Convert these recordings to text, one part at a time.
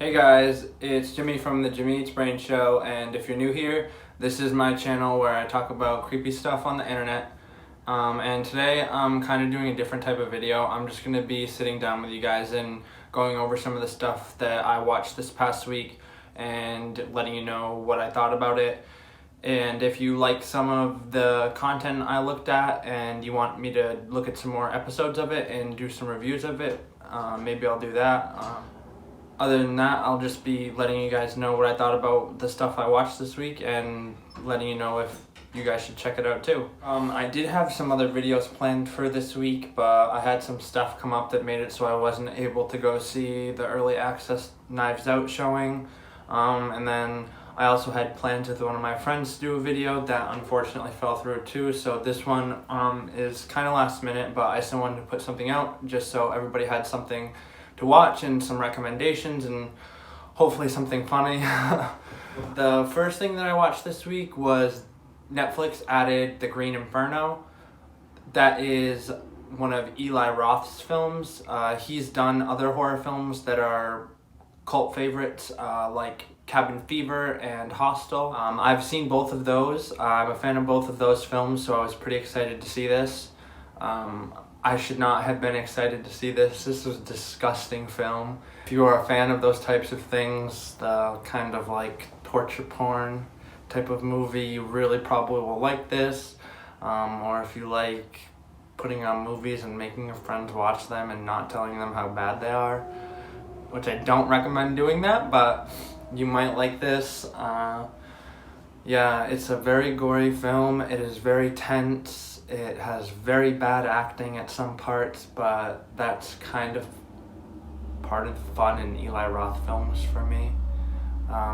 Hey guys, it's Jimmy from the Jimmy Eats Brain Show, and if you're new here, this is my channel where I talk about creepy stuff on the internet. And today I'm kind of doing a different type of video. I'm just going to be sitting down with you guys and going over some of the stuff that I watched this past week and letting you know what I thought about it. And if you like some of the content I looked at and you want me to look at some more episodes of it and do some reviews of it, maybe I'll do that. Other than that, I'll just be letting you guys know what I thought about the stuff I watched this week and letting you know if you guys should check it out too. I did have some other videos planned for this week, but I had some stuff come up that made it so I wasn't able to go see the early access Knives Out showing. And then I also had plans with one of my friends to do a video that unfortunately fell through too. So this one is kind of last minute, but I still wanted to put something out just so everybody had something to watch and some recommendations and hopefully something funny. The first thing that I watched this week was Netflix added The Green Inferno. That is one of Eli Roth's films. He's done other horror films that are cult favorites like Cabin Fever and Hostel. I've seen both of those. I'm a fan of both of those films, so I was pretty excited to see this. I should not have been excited to see this. This was a disgusting film. If you are a fan of those types of things, the kind of like torture porn type of movie, you really probably will like this. Or if you like putting on movies and making your friends watch them and not telling them how bad they are, which I don't recommend doing that, but you might like this. Yeah, it's a very gory film. It is very tense. It has very bad acting at some parts, but that's kind of part of the fun in Eli Roth films for me.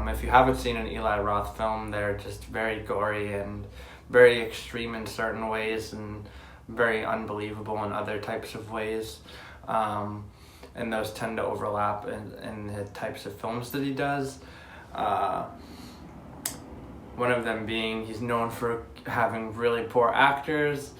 If you haven't seen an Eli Roth film, they're just very gory and very extreme in certain ways and very unbelievable in other types of ways. And those tend to overlap in the types of films that he does. One of them being he's known for having really poor actors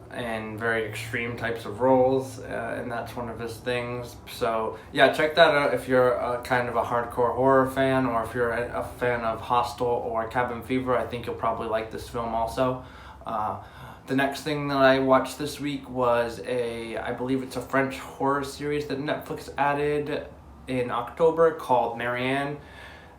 and very extreme types of roles, and that's one of his things. So yeah, check that out if you're a kind of a hardcore horror fan, or if you're a fan of Hostel or Cabin Fever. I think you'll probably like this film also. The next thing that I watched this week was I believe it's a French horror series that Netflix added in October called Marianne.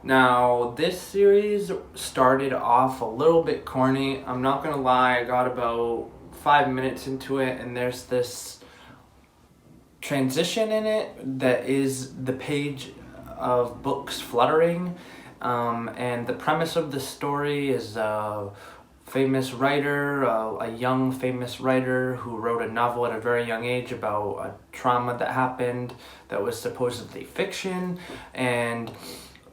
Now, this series started off a little bit corny. I'm not gonna lie, I got about 5 minutes into it and there's this transition in it that is the page of books fluttering. And the premise of the story is a famous writer, a young famous writer who wrote a novel at a very young age about a trauma that happened that was supposedly fiction, and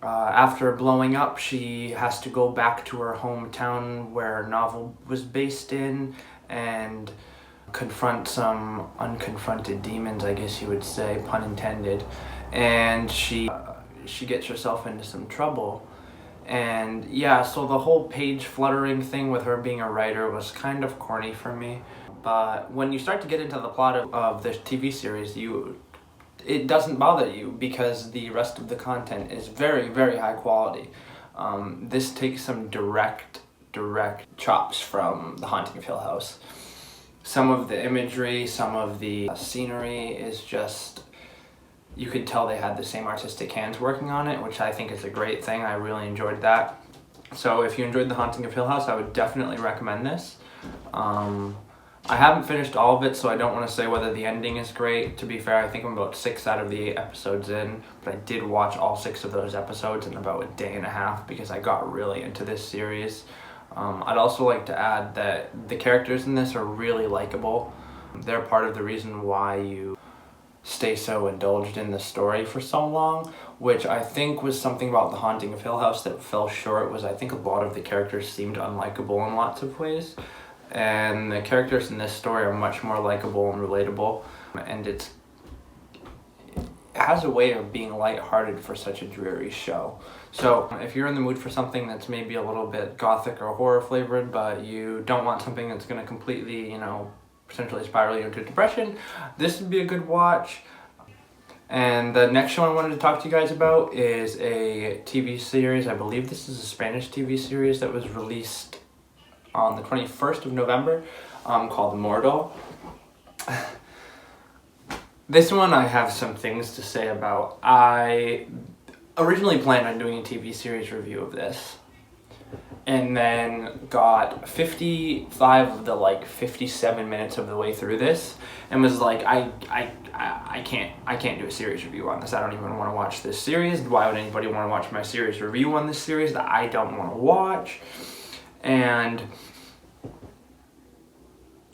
after blowing up, she has to go back to her hometown where her novel was based in and confront some unconfronted demons, I guess you would say, pun intended. And she gets herself into some trouble. And yeah, so the whole page fluttering thing with her being a writer was kind of corny for me. But when you start to get into the plot of this TV series, it doesn't bother you because the rest of the content is very, very high quality. This takes some direct chops from The Haunting of Hill House. Some of the imagery, some of the scenery is just, you could tell they had the same artistic hands working on it, which I think is a great thing. I really enjoyed that. So if you enjoyed The Haunting of Hill House, I would definitely recommend this. I haven't finished all of it, so I don't want to say whether the ending is great. To be fair, I think I'm about 6 out of the 8 episodes in, but I did watch all 6 of those episodes in about a day and a half because I got really into this series. I'd also like to add that the characters in this are really likable. They're part of the reason why you stay so indulged in the story for so long, which I think was something about The Haunting of Hill House that fell short. Was I think a lot of the characters seemed unlikable in lots of ways. And the characters in this story are much more likable and relatable, and it has a way of being lighthearted for such a dreary show. So if you're in the mood for something that's maybe a little bit gothic or horror flavored, but you don't want something that's going to completely, potentially spiral you into depression, this would be a good watch. And the next show I wanted to talk to you guys about is a TV series. I believe this is a Spanish TV series that was released on the 21st of November, called Mortel. This one I have some things to say about. I originally planned on doing a TV series review of this, and then got 55 of the 57 minutes of the way through this, and was like, I can't do a series review on this. I don't even want to watch this series. Why would anybody want to watch my series review on this series that I don't want to watch? And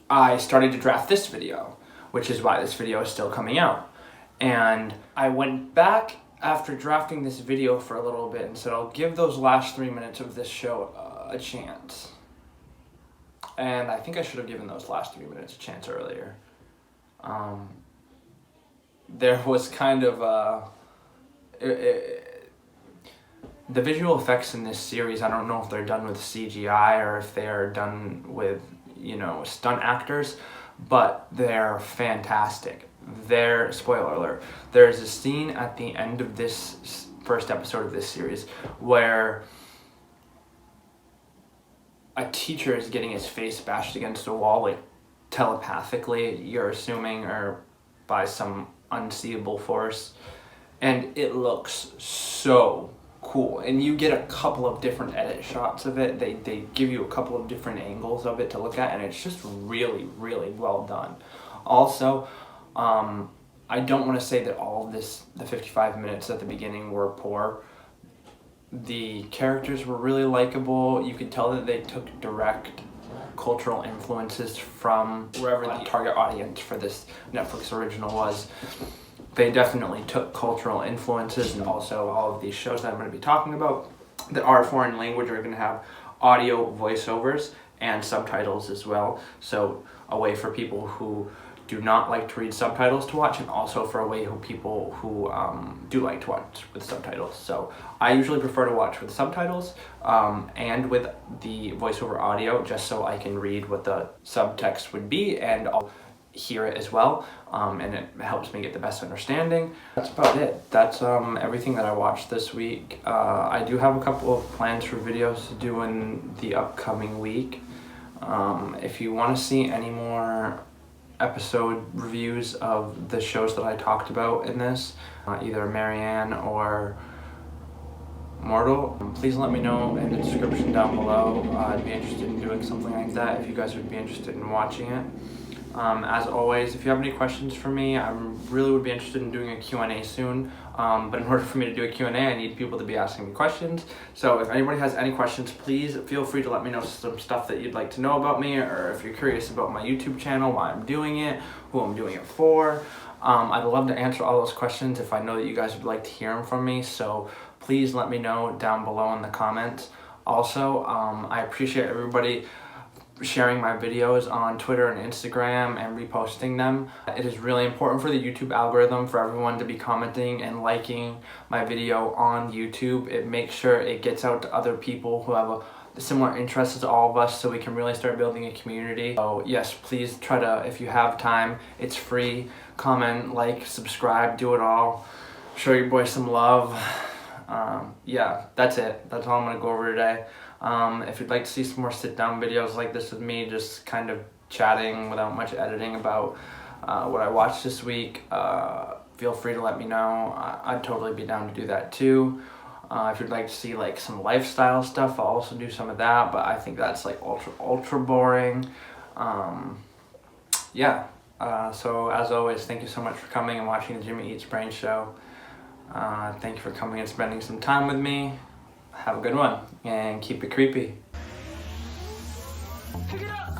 I started to draft this video, which is why this video is still coming out. And I went back after drafting this video for a little bit and said, I'll give those last 3 minutes of this show a chance. And I think I should have given those last 3 minutes a chance earlier. There was kind of the visual effects in this series, I don't know if they're done with CGI or if they are done with, stunt actors, but they're fantastic. Spoiler alert, there's a scene at the end of this first episode of this series where a teacher is getting his face bashed against a wall, telepathically, you're assuming, or by some unseeable force, and it looks so cool. And you get a couple of different edit shots of it. They give you a couple of different angles of it to look at, and it's just really, really well done. Also, I don't want to say that all of the 55 minutes at the beginning were poor. The characters were really likable. You could tell that they took direct cultural influences from wherever the target audience for this Netflix original was. They definitely took cultural influences, and also all of these shows that I'm going to be talking about that are foreign language are going to have audio voiceovers and subtitles as well. So a way for people who do not like to read subtitles to watch, and also for a way for people who do like to watch with subtitles. So I usually prefer to watch with subtitles and with the voiceover audio, just so I can read what the subtext would be and I'll hear it as well, and it helps me get the best understanding. That's about it. That's everything that I watched this week. I do have a couple of plans for videos to do in the upcoming week. If you want to see any more episode reviews of the shows that I talked about in this, either Marianne or Mortel, please let me know in the description down below. I'd be interested in doing something like that if you guys would be interested in watching it. As always, if you have any questions for me, I really would be interested in doing a Q&A soon. But in order for me to do a Q&A, I need people to be asking me questions. So if anybody has any questions, please feel free to let me know some stuff that you'd like to know about me, or if you're curious about my YouTube channel, why I'm doing it, who I'm doing it for. I'd love to answer all those questions if I know that you guys would like to hear them from me. So please let me know down below in the comments. Also, I appreciate everybody sharing my videos on Twitter and Instagram and reposting them. It is really important for the YouTube algorithm for everyone to be commenting and liking my video on YouTube. It makes sure it gets out to other people who have a similar interests as all of us, so we can really start building a community. So yes, please try to, if you have time, it's free, comment, like, subscribe, do it all. Show your boy some love. Yeah, that's it. That's all I'm gonna go over today. If you'd like to see some more sit-down videos like this with me, just kind of chatting without much editing about what I watched this week, feel free to let me know. I'd totally be down to do that too. If you'd like to see some lifestyle stuff, I'll also do some of that, but I think that's ultra boring. Yeah, so as always, thank you so much for coming and watching the Jimmy Eats Brain Show. Thank you for coming and spending some time with me. Have a good one, and keep it creepy. Pick it up!